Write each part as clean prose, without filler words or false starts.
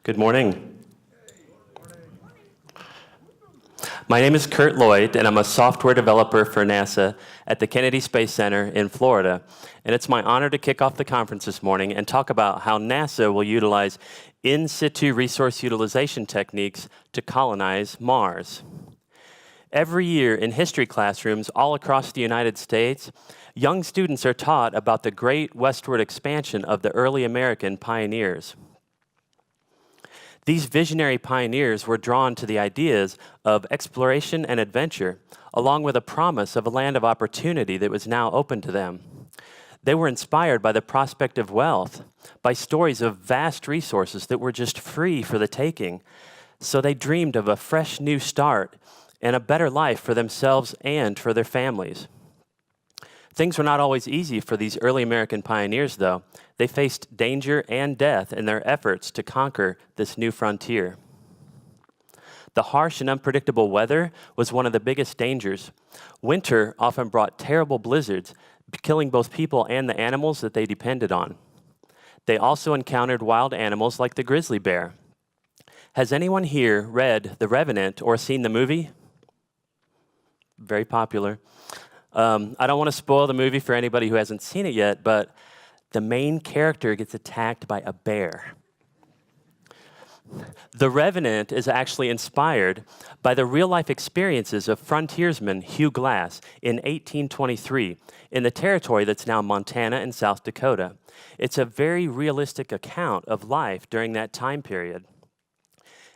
Good morning. My name is Kurt Leucht, and I'm a software developer for NASA at the Kennedy Space Center in Florida. And it's my honor to kick off the conference this morning and talk about how NASA will utilize in-situ resource utilization techniques to colonize Mars. Every year in history classrooms all across the United States, young students are taught about the great westward expansion of the early American pioneers. These visionary pioneers were drawn to the ideas of exploration and adventure, along with a promise of a land of opportunity that was now open to them. They were inspired by the prospect of wealth, by stories of vast resources that were just free for the taking. So they dreamed of a fresh new start and a better life for themselves and for their families. Things were not always easy for these early American pioneers, though. They faced danger and death in their efforts to conquer this new frontier. The harsh and unpredictable weather was one of the biggest dangers. Winter often brought terrible blizzards, killing both people and the animals that they depended on. They also encountered wild animals like the grizzly bear. Has anyone here read The Revenant or seen the movie? Very popular. I don't want to spoil the movie for anybody who hasn't seen it yet, but the main character gets attacked by a bear. The Revenant is actually inspired by the real-life experiences of frontiersman Hugh Glass in 1823 in the territory that's now Montana and South Dakota. It's a very realistic account of life during that time period.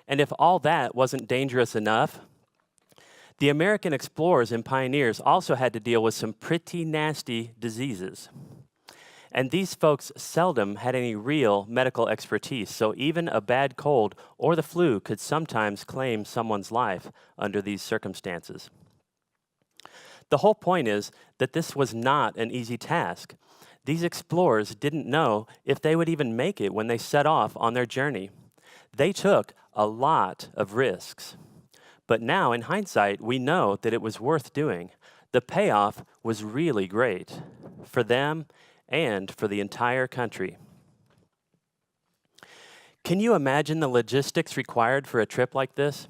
And if all that wasn't dangerous enough, the American explorers and pioneers also had to deal with some pretty nasty diseases. And these folks seldom had any real medical expertise, so even a bad cold or the flu could sometimes claim someone's life under these circumstances. The whole point is that this was not an easy task. These explorers didn't know if they would even make it when they set off on their journey. They took a lot of risks. But now, in hindsight, we know that it was worth doing. The payoff was really great for them and for the entire country. Can you imagine the logistics required for a trip like this?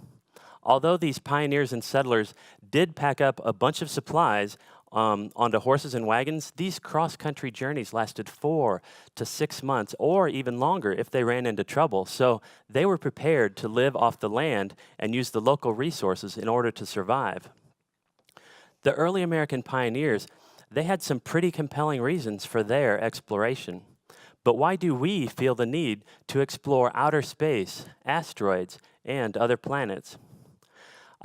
Although these pioneers and settlers did pack up a bunch of supplies onto horses and wagons, these cross-country journeys lasted 4 to 6 months, or even longer if they ran into trouble. So they were prepared to live off the land and use the local resources in order to survive. The early American pioneers, they had some pretty compelling reasons for their exploration. But why do we feel the need to explore outer space, asteroids, and other planets?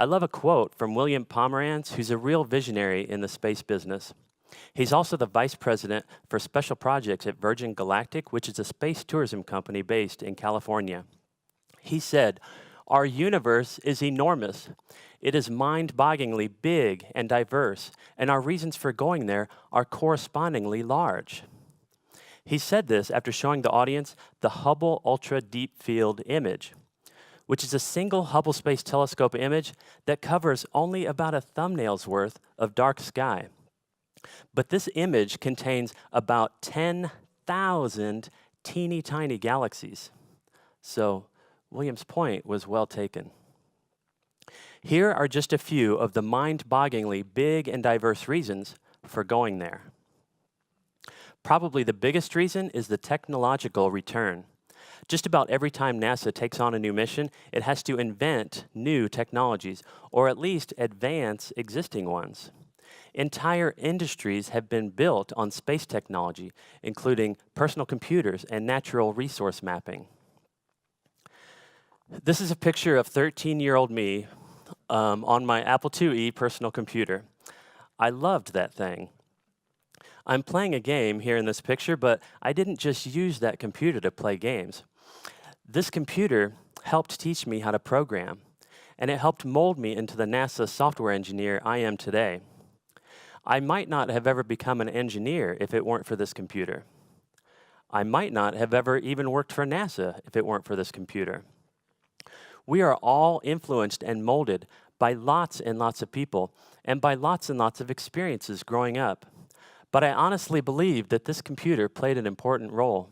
I love a quote from William Pomerantz, who's a real visionary in the space business. He's also the vice president for special projects at Virgin Galactic, which is a space tourism company based in California. He said, "Our universe is enormous. It is mind-bogglingly big and diverse, and our reasons for going there are correspondingly large." He said this after showing the audience the Hubble Ultra Deep Field image, which is a single Hubble Space Telescope image that covers only about a thumbnail's worth of dark sky. But this image contains about 10,000 teeny tiny galaxies. So William's point was well taken. Here are just a few of the mind-bogglingly big and diverse reasons for going there. Probably the biggest reason is the technological return. Just about every time NASA takes on a new mission, it has to invent new technologies, or at least advance existing ones. Entire industries have been built on space technology, including personal computers and natural resource mapping. This is a picture of 13-year-old me on my Apple IIe personal computer. I loved that thing. I'm playing a game here in this picture, but I didn't just use that computer to play games. This computer helped teach me how to program, and it helped mold me into the NASA software engineer I am today. I might not have ever become an engineer if it weren't for this computer. I might not have ever even worked for NASA if it weren't for this computer. We are all influenced and molded by lots and lots of people, and by lots and lots of experiences growing up. But I honestly believe that this computer played an important role.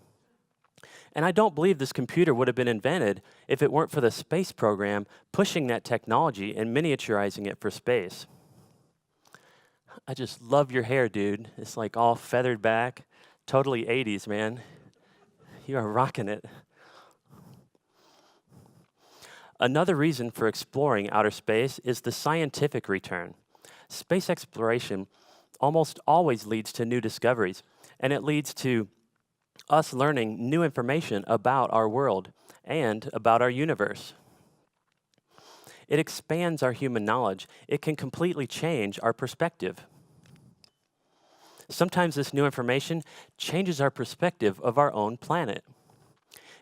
And I don't believe this computer would have been invented if it weren't for the space program pushing that technology and miniaturizing it for space. I just love your hair, dude. It's like all feathered back. Totally 80s, man. You are rocking it. Another reason for exploring outer space is the scientific return. Space exploration almost always leads to new discoveries, and it leads to us learning new information about our world and about our universe. It expands our human knowledge. It can completely change our perspective. Sometimes this new information changes our perspective of our own planet.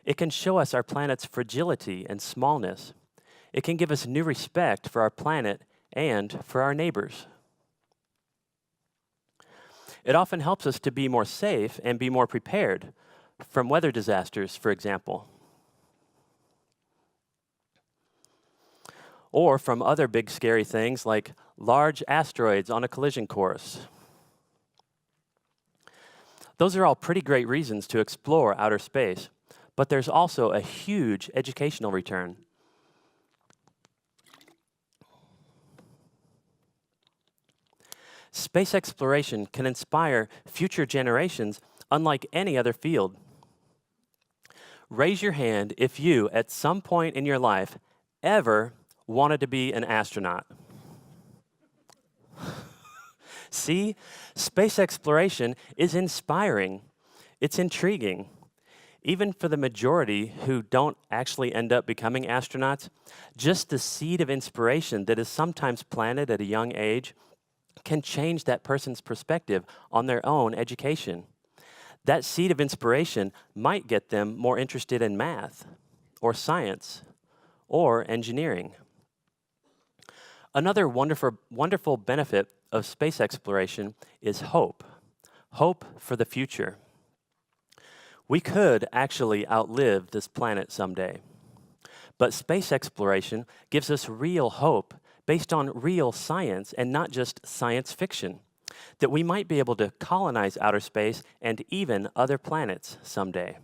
It can show us our planet's fragility and smallness. It can give us new respect for our planet and for our neighbors. It often helps us to be more safe and be more prepared from weather disasters, for example, or from other big scary things like large asteroids on a collision course. Those are all pretty great reasons to explore outer space, but there's also a huge educational return. Space exploration can inspire future generations unlike any other field. Raise your hand if you, at some point in your life, ever wanted to be an astronaut. See, space exploration is inspiring. It's intriguing. Even for the majority who don't actually end up becoming astronauts, just the seed of inspiration that is sometimes planted at a young age can change that person's perspective on their own education. That seed of inspiration might get them more interested in math, or science, or engineering. Another wonderful benefit of space exploration is hope. Hope for the future. We could actually outlive this planet someday. But space exploration gives us real hope based on real science and not just science fiction, that we might be able to colonize outer space and even other planets someday.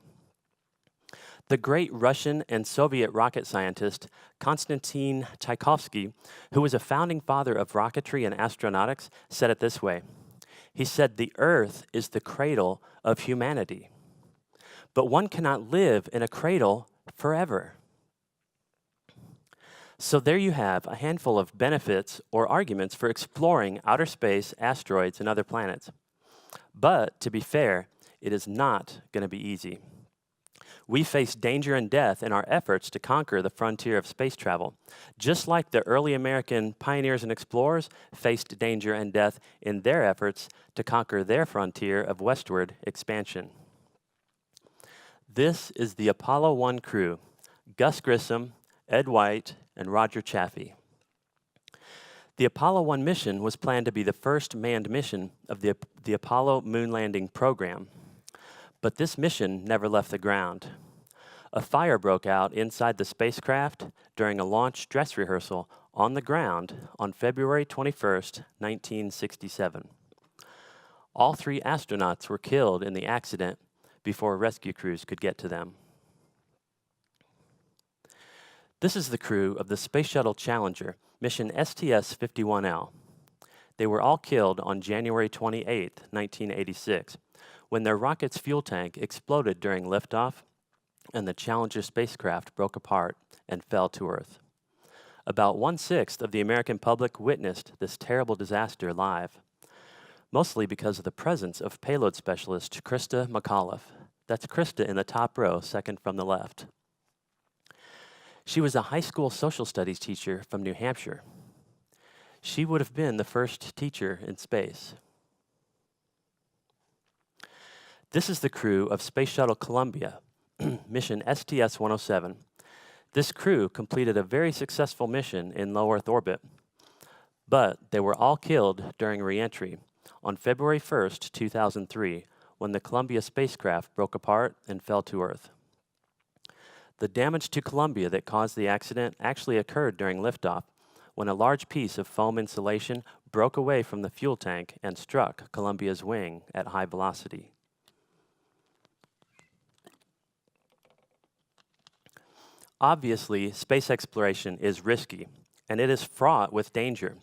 The great Russian and Soviet rocket scientist Konstantin Tchaikovsky, who was a founding father of rocketry and astronautics, said it this way. He said, "The Earth is the cradle of humanity, but one cannot live in a cradle forever." So there you have a handful of benefits or arguments for exploring outer space, asteroids, and other planets. But to be fair, it is not going to be easy. We face danger and death in our efforts to conquer the frontier of space travel, just like the early American pioneers and explorers faced danger and death in their efforts to conquer their frontier of westward expansion. This is the Apollo 1 crew, Gus Grissom, Ed White, and Roger Chaffee. The Apollo 1 mission was planned to be the first manned mission of the Apollo moon landing program. But this mission never left the ground. A fire broke out inside the spacecraft during a launch dress rehearsal on the ground on February 21st, 1967. All 3 astronauts were killed in the accident before rescue crews could get to them. This is the crew of the Space Shuttle Challenger, mission STS-51L. They were all killed on January 28, 1986, when their rocket's fuel tank exploded during liftoff and the Challenger spacecraft broke apart and fell to Earth. About 1/6 of the American public witnessed this terrible disaster live, mostly because of the presence of payload specialist Krista McAuliffe. That's Krista in the top row, second from the left. She was a high school social studies teacher from New Hampshire. She would have been the first teacher in space. This is the crew of Space Shuttle Columbia, mission STS-107. This crew completed a very successful mission in low Earth orbit, but they were all killed during re-entry on February 1st, 2003, when the Columbia spacecraft broke apart and fell to Earth. The damage to Columbia that caused the accident actually occurred during liftoff, when a large piece of foam insulation broke away from the fuel tank and struck Columbia's wing at high velocity. Obviously, space exploration is risky, and it is fraught with danger.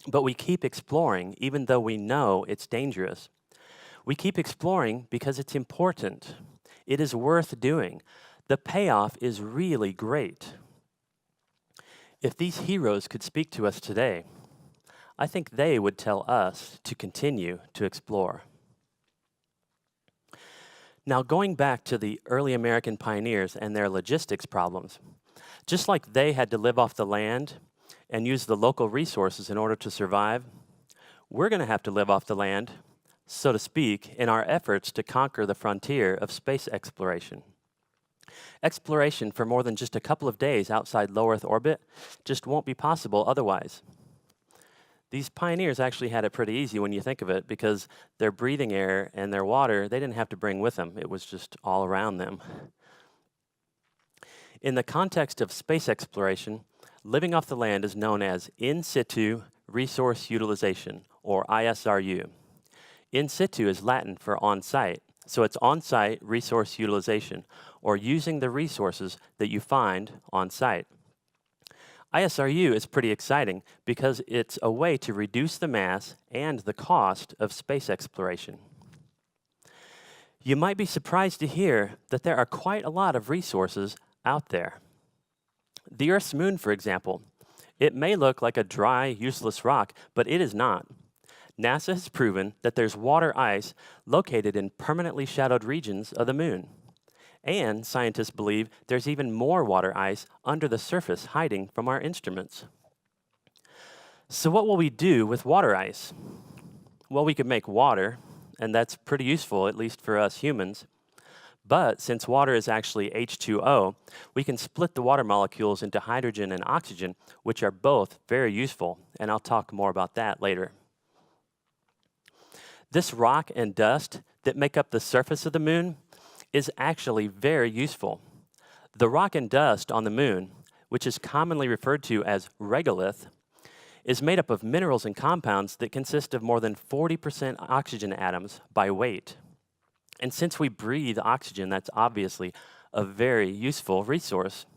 But we keep exploring even though we know it's dangerous. We keep exploring because it's important. It is worth doing. The payoff is really great. If these heroes could speak to us today, I think they would tell us to continue to explore. Now, going back to the early American pioneers and their logistics problems, just like they had to live off the land and use the local resources in order to survive, we're going to have to live off the land, so to speak, in our efforts to conquer the frontier of space exploration. Exploration for more than just a couple of days outside low Earth orbit just won't be possible otherwise. These pioneers actually had it pretty easy when you think of it, because their breathing air and their water, they didn't have to bring with them. It was just all around them. In the context of space exploration, living off the land is known as in-situ resource utilization, or ISRU. In-situ is Latin for on-site, so it's on-site resource utilization, or using the resources that you find on-site. ISRU is pretty exciting because it's a way to reduce the mass and the cost of space exploration. You might be surprised to hear that there are quite a lot of resources out there. The Earth's moon, for example, it may look like a dry, useless rock, but it is not. NASA has proven that there's water ice located in permanently shadowed regions of the moon. And scientists believe there's even more water ice under the surface hiding from our instruments. So what will we do with water ice? Well, we could make water, and that's pretty useful, at least for us humans. But since water is actually H2O, we can split the water molecules into hydrogen and oxygen, which are both very useful, and I'll talk more about that later. This rock and dust that make up the surface of the moon is actually very useful. The rock and dust on the moon, which is commonly referred to as regolith, is made up of minerals and compounds that consist of more than 40% oxygen atoms by weight. And since we breathe oxygen, that's obviously a very useful resource.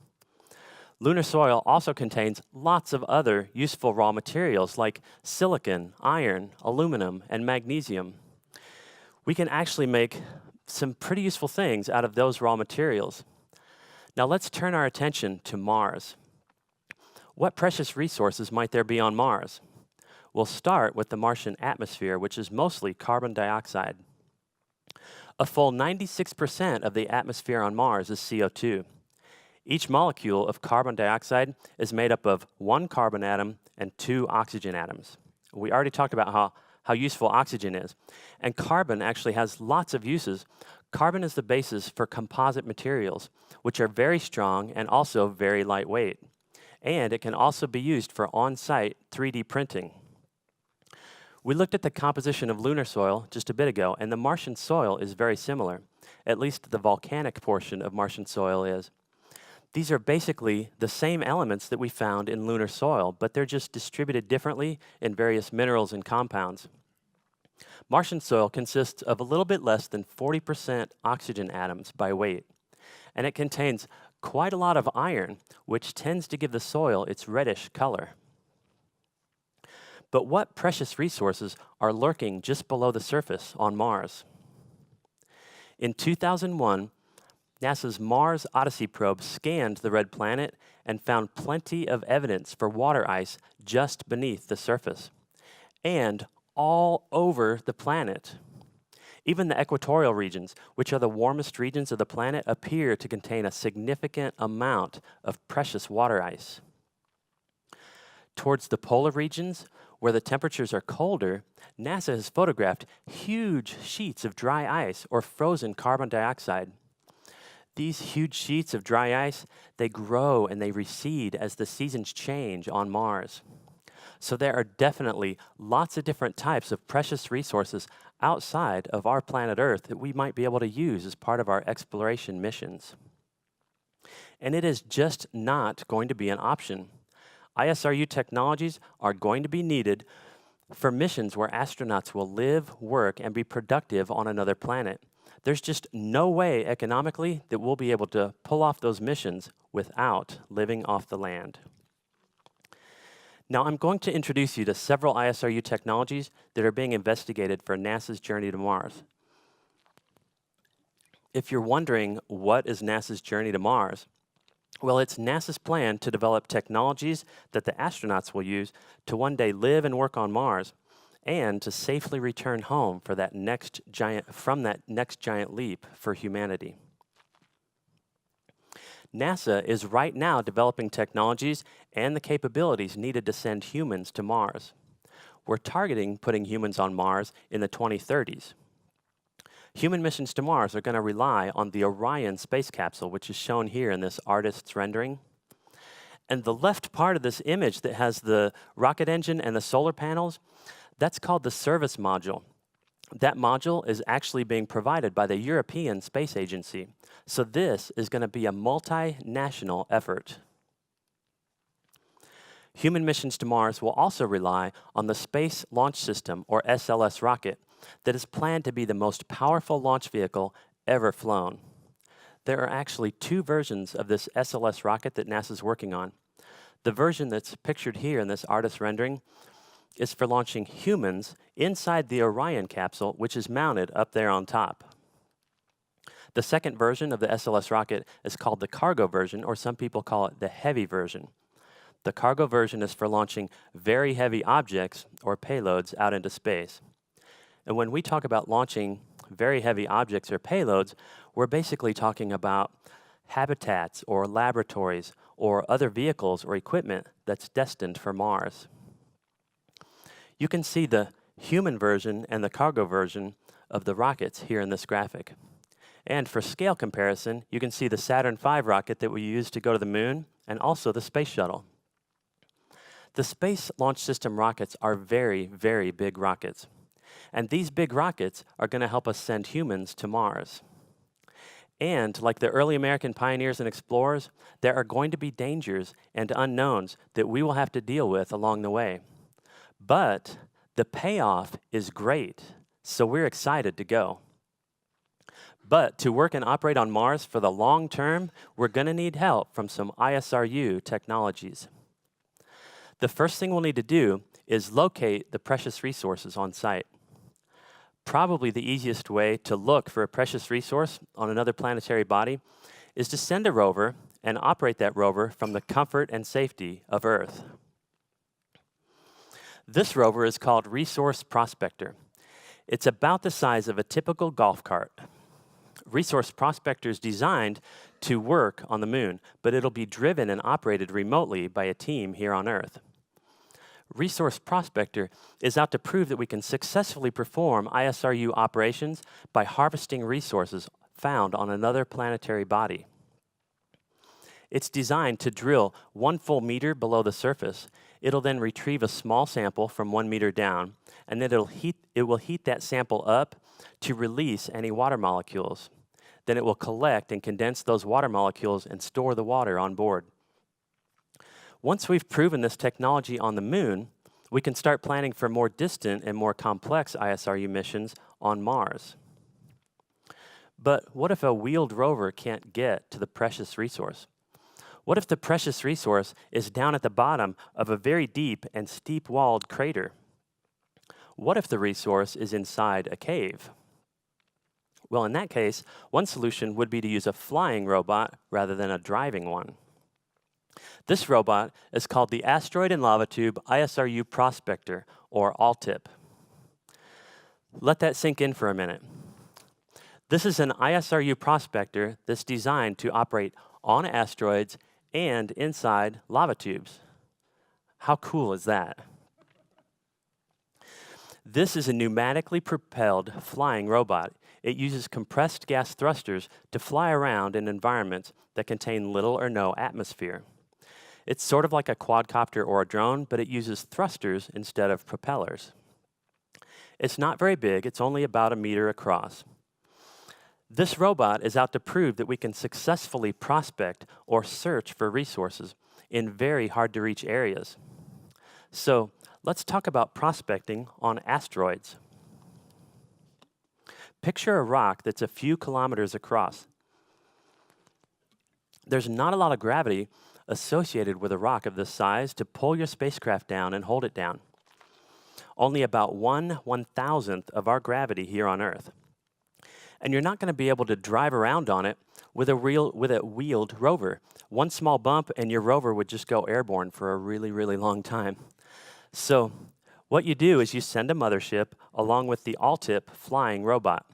Lunar soil also contains lots of other useful raw materials like silicon, iron, aluminum, and magnesium. We can actually make some pretty useful things out of those raw materials. Now let's turn our attention to Mars. What precious resources might there be on Mars? We'll start with the Martian atmosphere, which is mostly carbon dioxide. A full 96% of the atmosphere on Mars is CO2. Each molecule of carbon dioxide is made up of one carbon atom and two oxygen atoms. We already talked about how useful oxygen is. And carbon actually has lots of uses. Carbon is the basis for composite materials, which are very strong and also very lightweight. And it can also be used for on-site 3D printing. We looked at the composition of lunar soil just a bit ago, and the Martian soil is very similar. At least the volcanic portion of Martian soil is. These are basically the same elements that we found in lunar soil, but they're just distributed differently in various minerals and compounds. Martian soil consists of a little bit less than 40% oxygen atoms by weight, and it contains quite a lot of iron, which tends to give the soil its reddish color. But what precious resources are lurking just below the surface on Mars? In 2001, NASA's Mars Odyssey probe scanned the red planet and found plenty of evidence for water ice just beneath the surface, and all over the planet. Even the equatorial regions, which are the warmest regions of the planet, appear to contain a significant amount of precious water ice. Towards the polar regions, where the temperatures are colder, NASA has photographed huge sheets of dry ice or frozen carbon dioxide. These huge sheets of dry ice, they grow and they recede as the seasons change on Mars. So there are definitely lots of different types of precious resources outside of our planet Earth that we might be able to use as part of our exploration missions. And it is just not going to be an option. ISRU technologies are going to be needed for missions where astronauts will live, work, and be productive on another planet. There's just no way economically that we'll be able to pull off those missions without living off the land. Now, I'm going to introduce you to several ISRU technologies that are being investigated for NASA's journey to Mars. If you're wondering what is NASA's journey to Mars, well, it's NASA's plan to develop technologies that the astronauts will use to one day live and work on Mars and to safely return home for that next giant leap for humanity. NASA is right now developing technologies and the capabilities needed to send humans to Mars. We're targeting putting humans on Mars in the 2030s. Human missions to Mars are going to rely on the Orion space capsule, which is shown here in this artist's rendering. And the left part of this image that has the rocket engine and the solar panels, that's called the service module. That module is actually being provided by the European Space Agency. So this is going to be a multinational effort. Human missions to Mars will also rely on the Space Launch System, or SLS rocket, that is planned to be the most powerful launch vehicle ever flown. There are actually two versions of this SLS rocket that NASA's working on. The version that's pictured here in this artist's rendering is for launching humans inside the Orion capsule, which is mounted up there on top. The second version of the SLS rocket is called the cargo version, or some people call it the heavy version. The cargo version is for launching very heavy objects or payloads out into space. And when we talk about launching very heavy objects or payloads, we're basically talking about habitats or laboratories or other vehicles or equipment that's destined for Mars. You can see the human version and the cargo version of the rockets here in this graphic. And for scale comparison, you can see the Saturn V rocket that we used to go to the moon and also the space shuttle. The Space Launch System rockets are very, very big rockets. And these big rockets are going to help us send humans to Mars. And like the early American pioneers and explorers, there are going to be dangers and unknowns that we will have to deal with along the way. But the payoff is great, so we're excited to go. But to work and operate on Mars for the long term, we're going to need help from some ISRU technologies. The first thing we'll need to do is locate the precious resources on site. Probably the easiest way to look for a precious resource on another planetary body is to send a rover and operate that rover from the comfort and safety of Earth. This rover is called Resource Prospector. It's about the size of a typical golf cart. Resource Prospector is designed to work on the moon, but it'll be driven and operated remotely by a team here on Earth. Resource Prospector is out to prove that we can successfully perform ISRU operations by harvesting resources found on another planetary body. It's designed to drill 1 full meter below the surface. It'll then retrieve a small sample from 1 meter down, and then it will heat that sample up to release any water molecules. Then it will collect and condense those water molecules and store the water on board. Once we've proven this technology on the moon, we can start planning for more distant and more complex ISRU missions on Mars. But what if a wheeled rover can't get to the precious resource? What if the precious resource is down at the bottom of a very deep and steep-walled crater? What if the resource is inside a cave? Well, in that case, one solution would be to use a flying robot rather than a driving one. This robot is called the Asteroid and Lava Tube ISRU Prospector, or ALTIP. Let that sink in for a minute. This is an ISRU prospector that's designed to operate on asteroids and inside lava tubes. How cool is that? This is a pneumatically propelled flying robot. It uses compressed gas thrusters to fly around in environments that contain little or no atmosphere. It's sort of like a quadcopter or a drone, but it uses thrusters instead of propellers. It's not very big. It's only about 1 meter across. This robot is out to prove that we can successfully prospect or search for resources in very hard-to-reach areas. So let's talk about prospecting on asteroids. Picture a rock that's a few kilometers across. There's not a lot of gravity associated with a rock of this size to pull your spacecraft down and hold it down. Only about 1/1000th of our gravity here on Earth. And you're not going to be able to drive around on it with a wheeled rover. One small bump and your rover would just go airborne for a really, really long time. So what you do is you send a mothership along with the ALTIP flying robot.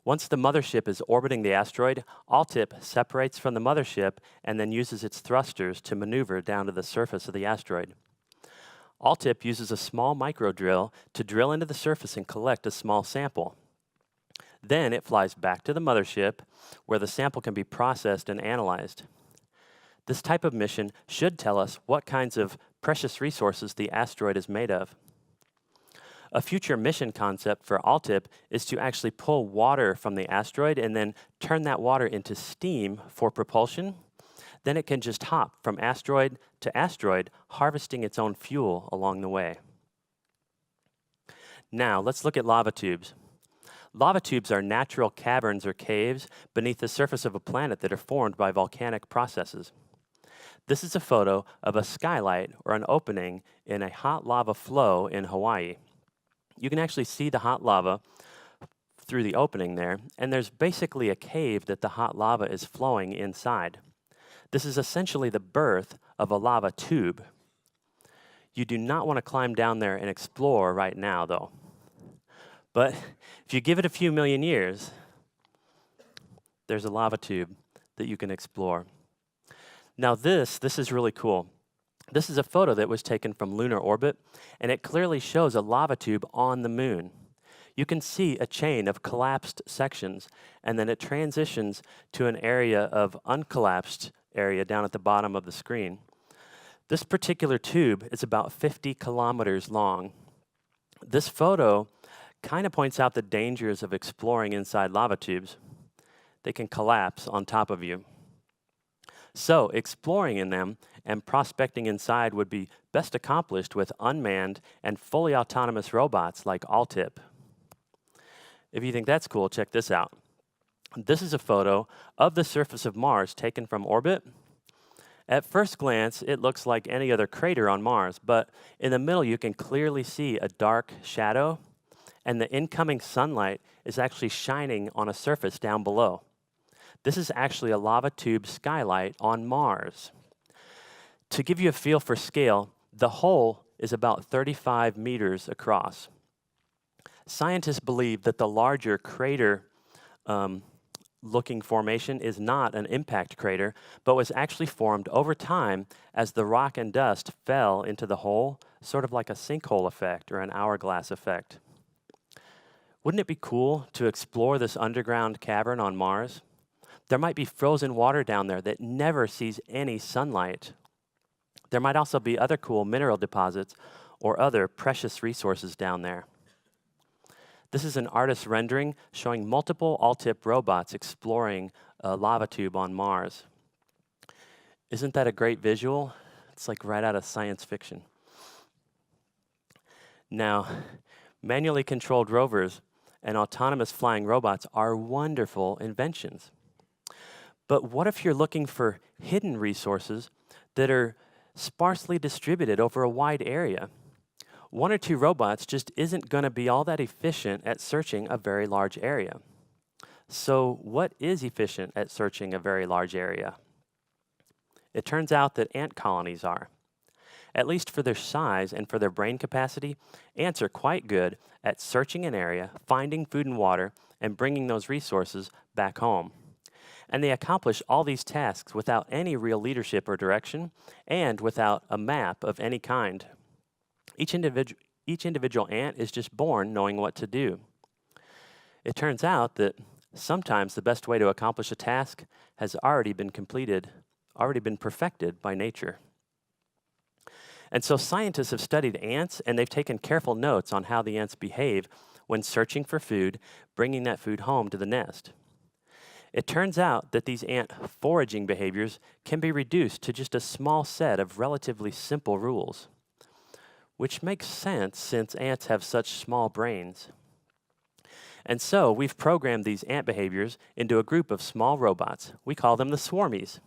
Once the mothership is orbiting the asteroid, ALTIP separates from the mothership and then uses its thrusters to maneuver down to the surface of the asteroid. ALTIP uses a small micro drill to drill into the surface and collect a small sample. Then it flies back to the mothership where the sample can be processed and analyzed. This type of mission should tell us what kinds of precious resources the asteroid is made of. A future mission concept for ALTIP is to actually pull water from the asteroid and then turn that water into steam for propulsion. Then it can just hop from asteroid to asteroid, harvesting its own fuel along the way. Now, let's look at lava tubes. Lava tubes are natural caverns or caves beneath the surface of a planet that are formed by volcanic processes. This is a photo of a skylight or an opening in a hot lava flow in Hawaii. You can actually see the hot lava through the opening there, and there's basically a cave that the hot lava is flowing inside. This is essentially the birth of a lava tube. You do not want to climb down there and explore right now, though. But if you give it a few million years, there's a lava tube that you can explore. Now this is really cool. This is a photo that was taken from lunar orbit, and it clearly shows a lava tube on the moon. You can see a chain of collapsed sections, and then it transitions to an area of uncollapsed area down at the bottom of the screen. This particular tube is about 50 kilometers long. This photo kind of points out the dangers of exploring inside lava tubes. They can collapse on top of you. So exploring in them and prospecting inside would be best accomplished with unmanned and fully autonomous robots like ALTIP. If you think that's cool, check this out. This is a photo of the surface of Mars taken from orbit. At first glance, it looks like any other crater on Mars, but in the middle you can clearly see a dark shadow, and the incoming sunlight is actually shining on a surface down below. This is actually a lava tube skylight on Mars. To give you a feel for scale, the hole is about 35 meters across. Scientists believe that the larger crater looking formation is not an impact crater, but was actually formed over time as the rock and dust fell into the hole, sort of like a sinkhole effect or an hourglass effect. Wouldn't it be cool to explore this underground cavern on Mars? There might be frozen water down there that never sees any sunlight. There might also be other cool mineral deposits or other precious resources down there. This is an artist's rendering showing multiple ALTIP robots exploring a lava tube on Mars. Isn't that a great visual? It's like right out of science fiction. Now, manually controlled rovers and autonomous flying robots are wonderful inventions. But what if you're looking for hidden resources that are sparsely distributed over a wide area? One or two robots just isn't going to be all that efficient at searching a very large area. So what is efficient at searching a very large area? It turns out that ant colonies are. At least for their size and for their brain capacity, ants are quite good at searching an area, finding food and water, and bringing those resources back home. And they accomplish all these tasks without any real leadership or direction, and without a map of any kind. Each individual ant is just born knowing what to do. It turns out that sometimes the best way to accomplish a task has already been perfected by nature. And so scientists have studied ants, and they've taken careful notes on how the ants behave when searching for food, bringing that food home to the nest. It turns out that these ant foraging behaviors can be reduced to just a small set of relatively simple rules, which makes sense since ants have such small brains. And so we've programmed these ant behaviors into a group of small robots. We call them the swarmies.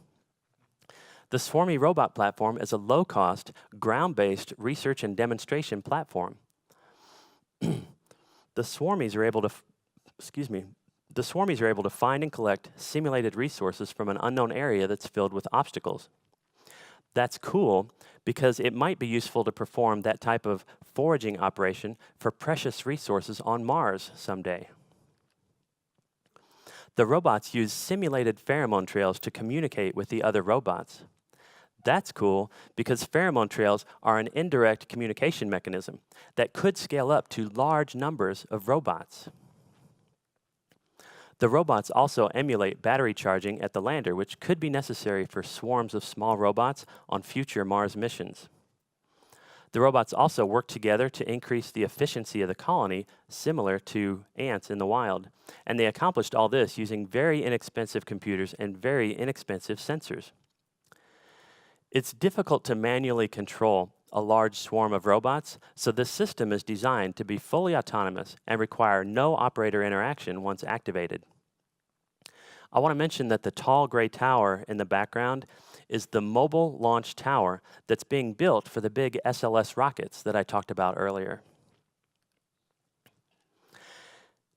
The Swarmy Robot Platform is a low-cost, ground-based research and demonstration platform. The swarmies are able to, the swarmies are able to find and collect simulated resources from an unknown area that's filled with obstacles. That's cool because it might be useful to perform that type of foraging operation for precious resources on Mars someday. The robots use simulated pheromone trails to communicate with the other robots. That's cool because pheromone trails are an indirect communication mechanism that could scale up to large numbers of robots. The robots also emulate battery charging at the lander, which could be necessary for swarms of small robots on future Mars missions. The robots also work together to increase the efficiency of the colony, similar to ants in the wild. And they accomplished all this using very inexpensive computers and very inexpensive sensors. It's difficult to manually control a large swarm of robots, so this system is designed to be fully autonomous and require no operator interaction once activated. I want to mention that the tall gray tower in the background is the mobile launch tower that's being built for the big SLS rockets that I talked about earlier.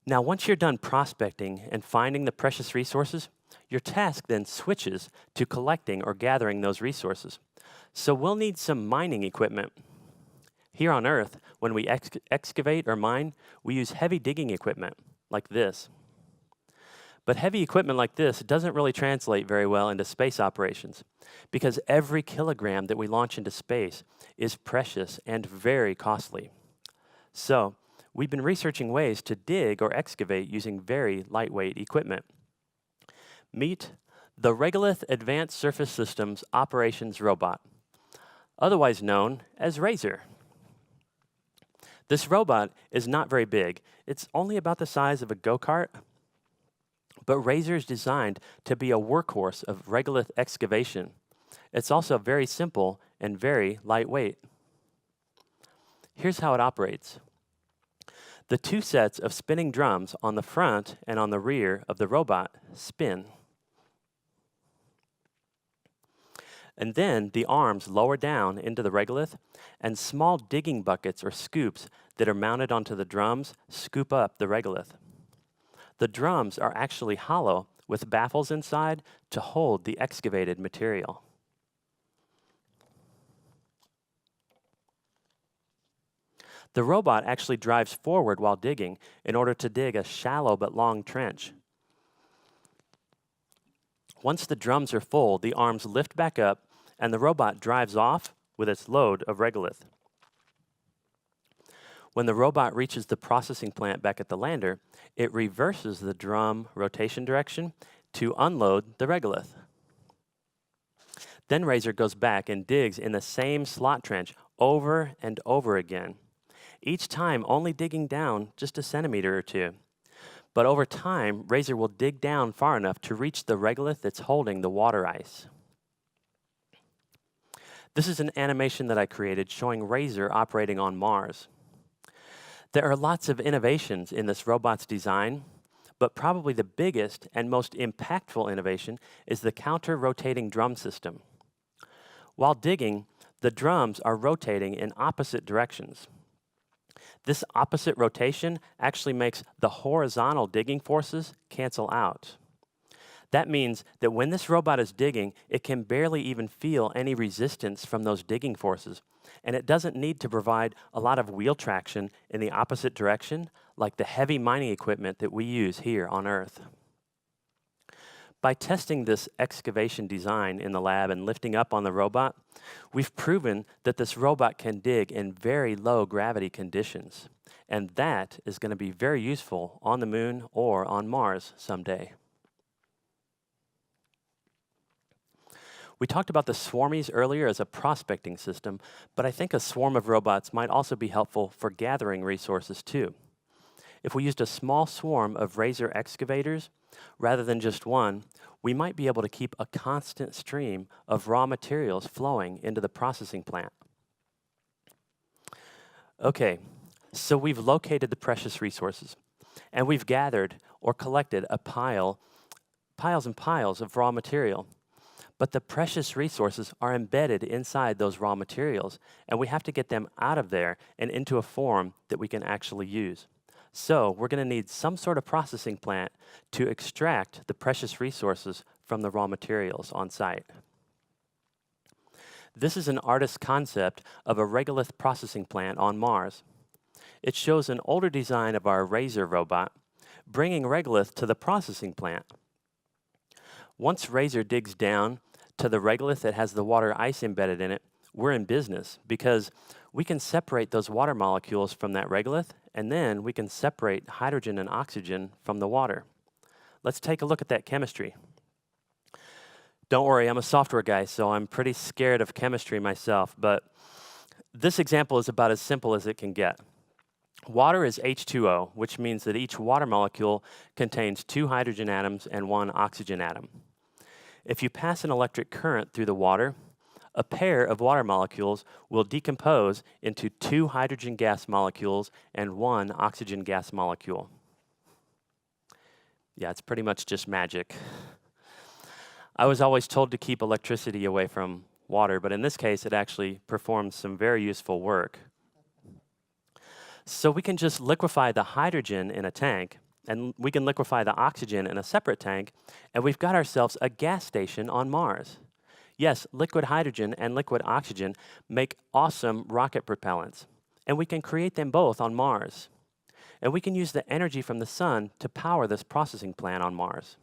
Now, once you're done prospecting and finding the precious resources, your task then switches to collecting or gathering those resources. So we'll need some mining equipment. Here on Earth, when we excavate or mine, we use heavy digging equipment like this. But heavy equipment like this doesn't really translate very well into space operations because every kilogram that we launch into space is precious and very costly. So we've been researching ways to dig or excavate using very lightweight equipment. Meet the Regolith Advanced Surface Systems Operations Robot, otherwise known as Razor. This robot is not very big. It's only about the size of a go-kart, but Razor is designed to be a workhorse of regolith excavation. It's also very simple and very lightweight. Here's how it operates. The two sets of spinning drums on the front and on the rear of the robot spin. And then the arms lower down into the regolith, and small digging buckets or scoops that are mounted onto the drums scoop up the regolith. The drums are actually hollow with baffles inside to hold the excavated material. The robot actually drives forward while digging in order to dig a shallow but long trench. Once the drums are full, the arms lift back up and the robot drives off with its load of regolith. When the robot reaches the processing plant back at the lander, it reverses the drum rotation direction to unload the regolith. Then Razor goes back and digs in the same slot trench over and over again, each time only digging down just a centimeter or two. But over time, Razor will dig down far enough to reach the regolith that's holding the water ice. This is an animation that I created showing Razor operating on Mars. There are lots of innovations in this robot's design, but probably the biggest and most impactful innovation is the counter-rotating drum system. While digging, the drums are rotating in opposite directions. This opposite rotation actually makes the horizontal digging forces cancel out. That means that when this robot is digging, it can barely even feel any resistance from those digging forces, and it doesn't need to provide a lot of wheel traction in the opposite direction like the heavy mining equipment that we use here on Earth. By testing this excavation design in the lab and lifting up on the robot, we've proven that this robot can dig in very low gravity conditions, and that is going to be very useful on the moon or on Mars someday. We talked about the swarmies earlier as a prospecting system, but I think a swarm of robots might also be helpful for gathering resources too. If we used a small swarm of Razor excavators, rather than just one, we might be able to keep a constant stream of raw materials flowing into the processing plant. Okay, so we've located the precious resources. And we've gathered or collected piles and piles of raw material. But the precious resources are embedded inside those raw materials, and we have to get them out of there and into a form that we can actually use. So we're going to need some sort of processing plant to extract the precious resources from the raw materials on site. This is an artist's concept of a regolith processing plant on Mars. It shows an older design of our Razor robot, bringing regolith to the processing plant. Once Razor digs down to the regolith that has the water ice embedded in it, we're in business because we can separate those water molecules from that regolith, and then we can separate hydrogen and oxygen from the water. Let's take a look at that chemistry. Don't worry, I'm a software guy, so I'm pretty scared of chemistry myself, but this example is about as simple as it can get. Water is H2O, which means that each water molecule contains 2 hydrogen atoms and 1 oxygen atom. If you pass an electric current through the water, a pair of water molecules will decompose into 2 hydrogen gas molecules and 1 oxygen gas molecule. Yeah, it's pretty much just magic. I was always told to keep electricity away from water, but in this case, it actually performs some very useful work. So we can just liquefy the hydrogen in a tank, and we can liquefy the oxygen in a separate tank, and we've got ourselves a gas station on Mars. Yes, liquid hydrogen and liquid oxygen make awesome rocket propellants, and we can create them both on Mars. And we can use the energy from the sun to power this processing plant on Mars.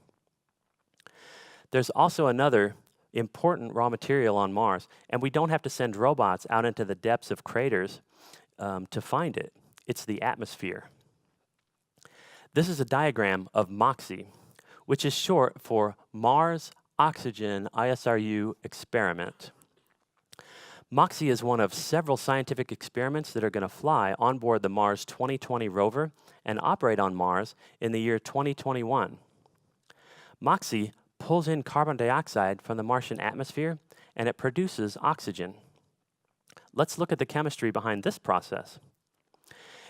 There's also another important raw material on Mars, and we don't have to send robots out into the depths of craters to find it. It's the atmosphere. This is a diagram of MOXIE, which is short for Mars Oxygen ISRU Experiment. MOXIE is one of several scientific experiments that are going to fly on board the Mars 2020 rover and operate on Mars in the year 2021. MOXIE pulls in carbon dioxide from the Martian atmosphere, and it produces oxygen. Let's look at the chemistry behind this process.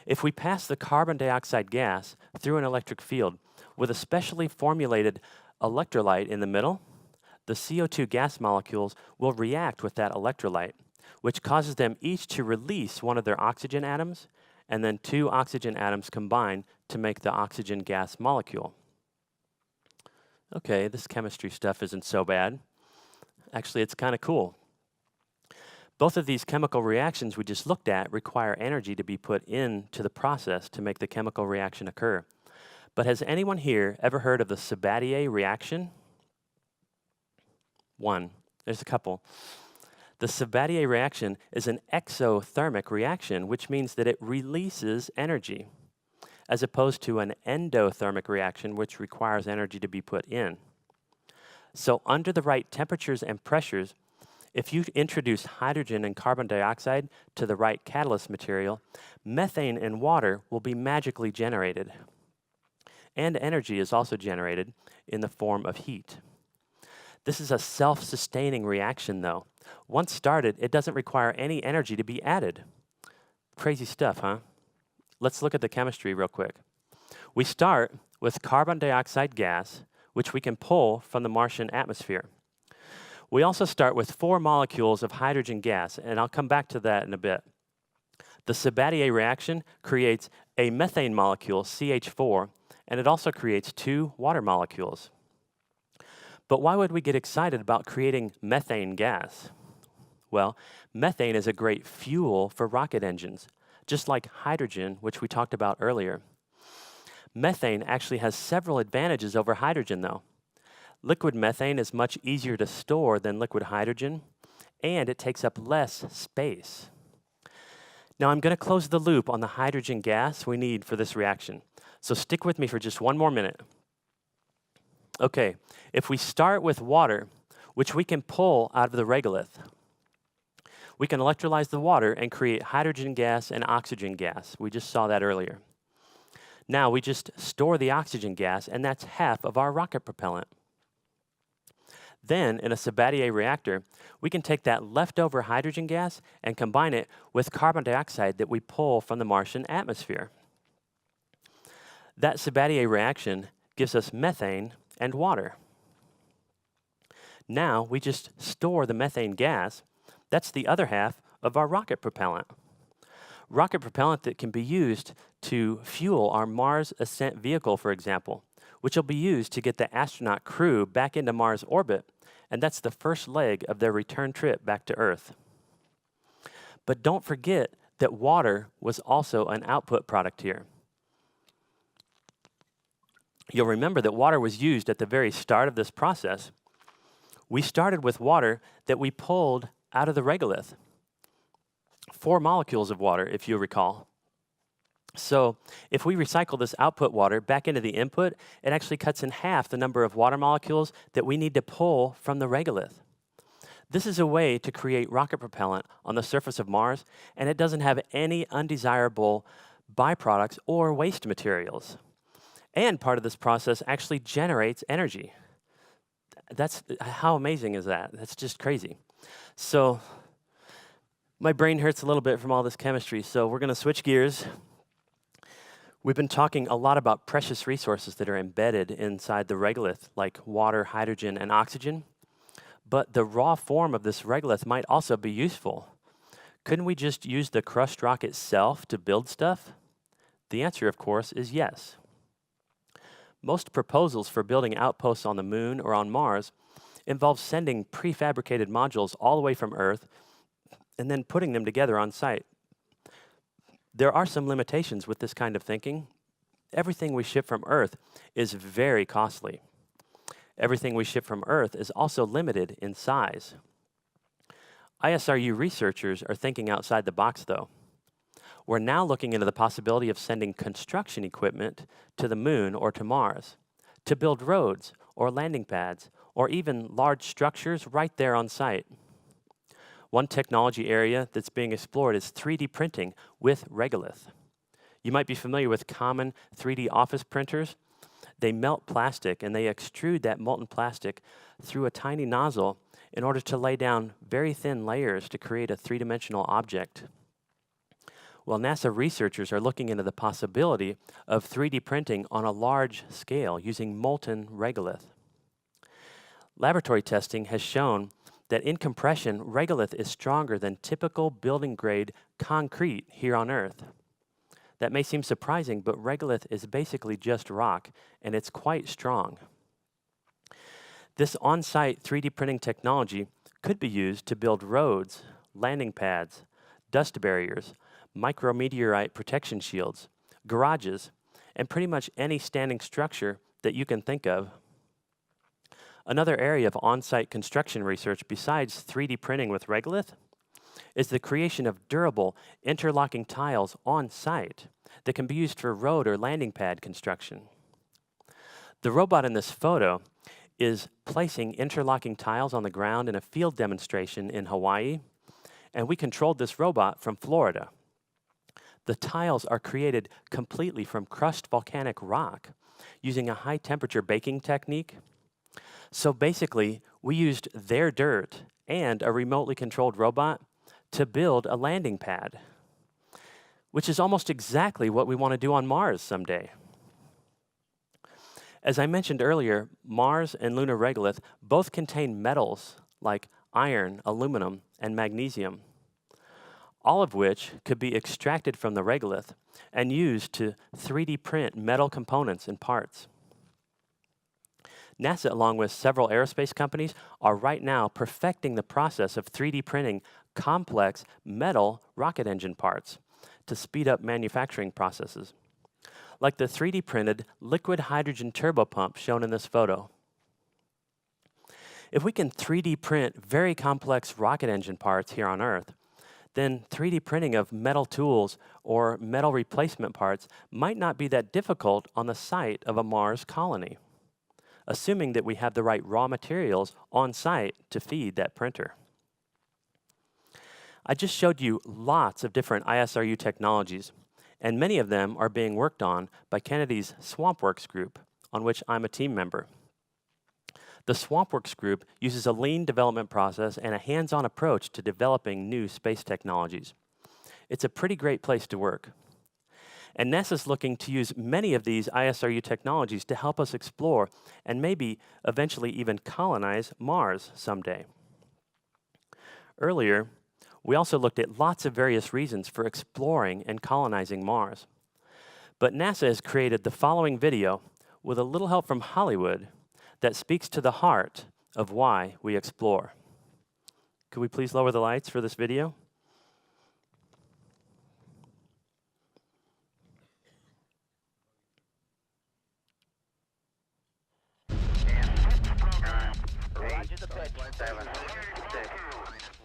If we pass the carbon dioxide gas through an electric field with a specially formulated electrolyte in the middle, the CO2 gas molecules will react with that electrolyte, which causes them each to release one of their oxygen atoms, and then 2 oxygen atoms combine to make the oxygen gas molecule. Okay, this chemistry stuff isn't so bad. Actually, it's kind of cool. Both of these chemical reactions we just looked at require energy to be put into the process to make the chemical reaction occur. But has anyone here ever heard of the Sabatier reaction? One. There's a couple. The Sabatier reaction is an exothermic reaction, which means that it releases energy, as opposed to an endothermic reaction, which requires energy to be put in. So under the right temperatures and pressures, if you introduce hydrogen and carbon dioxide to the right catalyst material, methane and water will be magically generated. And energy is also generated in the form of heat. This is a self-sustaining reaction, though. Once started, it doesn't require any energy to be added. Crazy stuff, huh? Let's look at the chemistry real quick. We start with carbon dioxide gas, which we can pull from the Martian atmosphere. We also start with 4 molecules of hydrogen gas, and I'll come back to that in a bit. The Sabatier reaction creates a methane molecule, CH4, and it also creates 2 water molecules. But why would we get excited about creating methane gas? Well, methane is a great fuel for rocket engines, just like hydrogen, which we talked about earlier. Methane actually has several advantages over hydrogen, though. Liquid methane is much easier to store than liquid hydrogen, and it takes up less space. Now I'm going to close the loop on the hydrogen gas we need for this reaction. So stick with me for just one more minute. Okay, if we start with water, which we can pull out of the regolith, we can electrolyze the water and create hydrogen gas and oxygen gas. We just saw that earlier. Now we just store the oxygen gas, and that's half of our rocket propellant. Then, in a Sabatier reactor, we can take that leftover hydrogen gas and combine it with carbon dioxide that we pull from the Martian atmosphere. That Sabatier reaction gives us methane and water. Now we just store the methane gas. That's the other half of our rocket propellant. Rocket propellant that can be used to fuel our Mars ascent vehicle, for example, which will be used to get the astronaut crew back into Mars orbit, and that's the first leg of their return trip back to Earth. But don't forget that water was also an output product here. You'll remember that water was used at the very start of this process. We started with water that we pulled out of the regolith. 4 molecules of water, if you recall. So if we recycle this output water back into the input, it actually cuts in half the number of water molecules that we need to pull from the regolith. This is a way to create rocket propellant on the surface of Mars, and it doesn't have any undesirable byproducts or waste materials. And part of this process actually generates energy. How amazing is that? That's just crazy. So my brain hurts a little bit from all this chemistry, so we're going to switch gears. We've been talking a lot about precious resources that are embedded inside the regolith, like water, hydrogen, and oxygen. But the raw form of this regolith might also be useful. Couldn't we just use the crushed rock itself to build stuff? The answer, of course, is yes. Most proposals for building outposts on the Moon or on Mars involve sending prefabricated modules all the way from Earth and then putting them together on site. There are some limitations with this kind of thinking. Everything we ship from Earth is very costly. Everything we ship from Earth is also limited in size. ISRU researchers are thinking outside the box, though. We're now looking into the possibility of sending construction equipment to the Moon or to Mars to build roads or landing pads or even large structures right there on site. One technology area that's being explored is 3D printing with regolith. You might be familiar with common 3D office printers. They melt plastic and they extrude that molten plastic through a tiny nozzle in order to lay down very thin layers to create a three-dimensional object. Well, NASA researchers are looking into the possibility of 3D printing on a large scale using molten regolith. Laboratory testing has shown that in compression, regolith is stronger than typical building-grade concrete here on Earth. That may seem surprising, but regolith is basically just rock, and it's quite strong. This on-site 3D printing technology could be used to build roads, landing pads, dust barriers, micrometeorite protection shields, garages, and pretty much any standing structure that you can think of. Another area of on-site construction research besides 3D printing with regolith is the creation of durable interlocking tiles on site that can be used for road or landing pad construction. The robot in this photo is placing interlocking tiles on the ground in a field demonstration in Hawaii, and we controlled this robot from Florida. The tiles are created completely from crushed volcanic rock using a high-temperature baking technique. So basically, we used their dirt and a remotely controlled robot to build a landing pad, which is almost exactly what we want to do on Mars someday. As I mentioned earlier, Mars and lunar regolith both contain metals like iron, aluminum, and magnesium, all of which could be extracted from the regolith and used to 3D print metal components and parts. NASA, along with several aerospace companies, are right now perfecting the process of 3D printing complex metal rocket engine parts to speed up manufacturing processes, like the 3D printed liquid hydrogen turbopump shown in this photo. If we can 3D print very complex rocket engine parts here on Earth, then 3D printing of metal tools or metal replacement parts might not be that difficult on the site of a Mars colony, assuming that we have the right raw materials on site to feed that printer. I just showed you lots of different ISRU technologies, and many of them are being worked on by Kennedy's SwampWorks group, on which I'm a team member. The SwampWorks group uses a lean development process and a hands-on approach to developing new space technologies. It's a pretty great place to work. And NASA's looking to use many of these ISRU technologies to help us explore and maybe eventually even colonize Mars someday. Earlier, we also looked at lots of various reasons for exploring and colonizing Mars. But NASA has created the following video with a little help from Hollywood that speaks to the heart of why we explore. Could we please lower the lights for this video? Roger the pitch. 7, 6,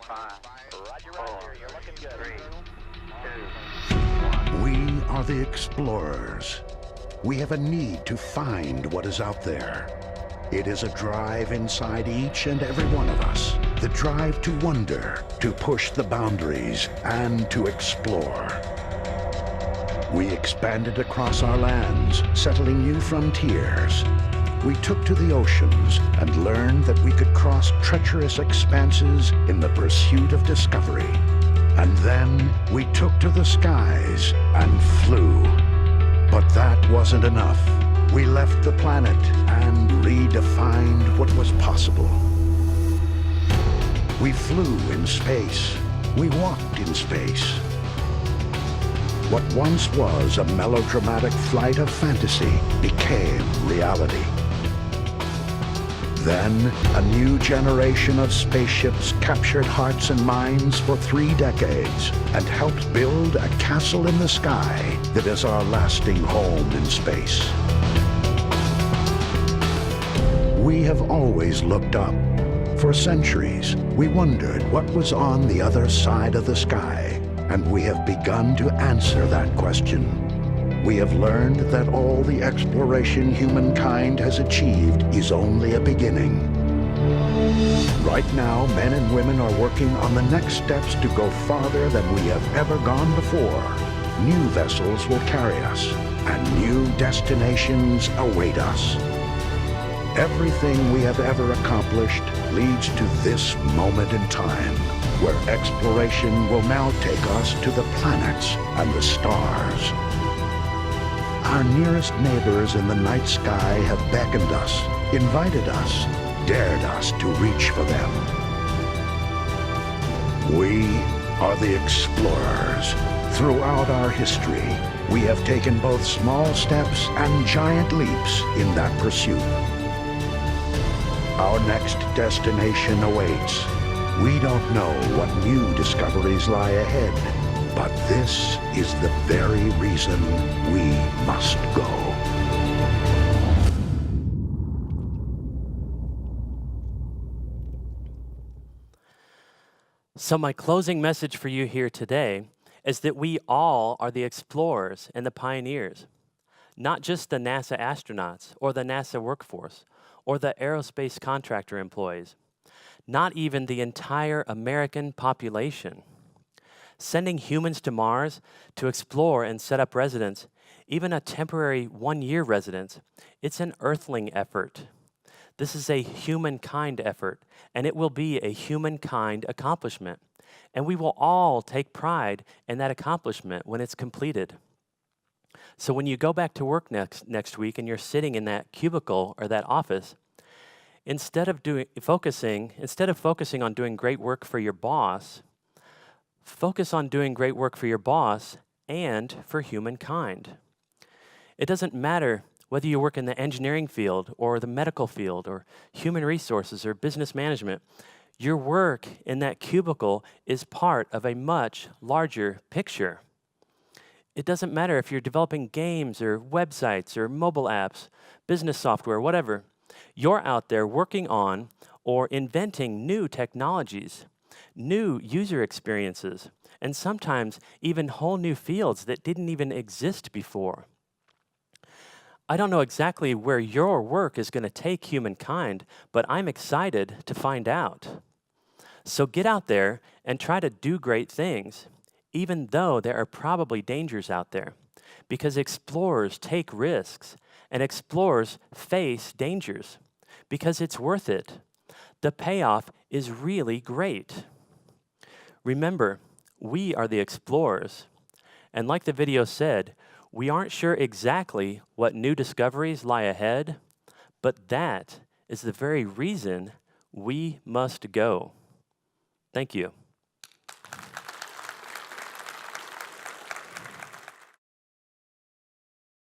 5, Roger, Roger. You're looking good. 3, 2, 1. We are the explorers. We have a need to find what is out there. It is a drive inside each and every one of us. The drive to wonder, to push the boundaries, and to explore. We expanded across our lands, settling new frontiers. We took to the oceans and learned that we could cross treacherous expanses in the pursuit of discovery. And then we took to the skies and flew. But that wasn't enough. We left the planet and redefined what was possible. We flew in space. We walked in space. What once was a melodramatic flight of fantasy became reality. Then, a new generation of spaceships captured hearts and minds for 3 decades and helped build a castle in the sky that is our lasting home in space. We have always looked up. For centuries, we wondered what was on the other side of the sky, and we have begun to answer that question. We have learned that all the exploration humankind has achieved is only a beginning. Right now, men and women are working on the next steps to go farther than we have ever gone before. New vessels will carry us, and new destinations await us. Everything we have ever accomplished leads to this moment in time, where exploration will now take us to the planets and the stars. Our nearest neighbors in the night sky have beckoned us, invited us, dared us to reach for them. We are the explorers. Throughout our history, we have taken both small steps and giant leaps in that pursuit. Our next destination awaits. We don't know what new discoveries lie ahead, but this is the very reason we must go. So my closing message for you here today is that we all are the explorers and the pioneers, not just the NASA astronauts or the NASA workforce or the aerospace contractor employees, not even the entire American population. Sending humans to Mars to explore and set up residence, even a temporary 1-year residence, it's an earthling effort. This is a humankind effort, and it will be a humankind accomplishment. And we will all take pride in that accomplishment when it's completed. So when you go back to work next week and you're sitting in that cubicle or that office, instead of focusing on doing great work for your boss, focus on doing great work for your boss and for humankind. It doesn't matter whether you work in the engineering field or the medical field or human resources or business management. Your work in that cubicle is part of a much larger picture. It doesn't matter if you're developing games or websites or mobile apps, business software, whatever. You're out there working on or inventing new technologies, new user experiences, and sometimes even whole new fields that didn't even exist before. I don't know exactly where your work is going to take humankind, but I'm excited to find out. So get out there and try to do great things, even though there are probably dangers out there, because explorers take risks and explorers face dangers, because it's worth it. The payoff is really great. Remember, we are the explorers, and like the video said, We aren't sure exactly what new discoveries lie ahead, but that is the very reason we must go. Thank you.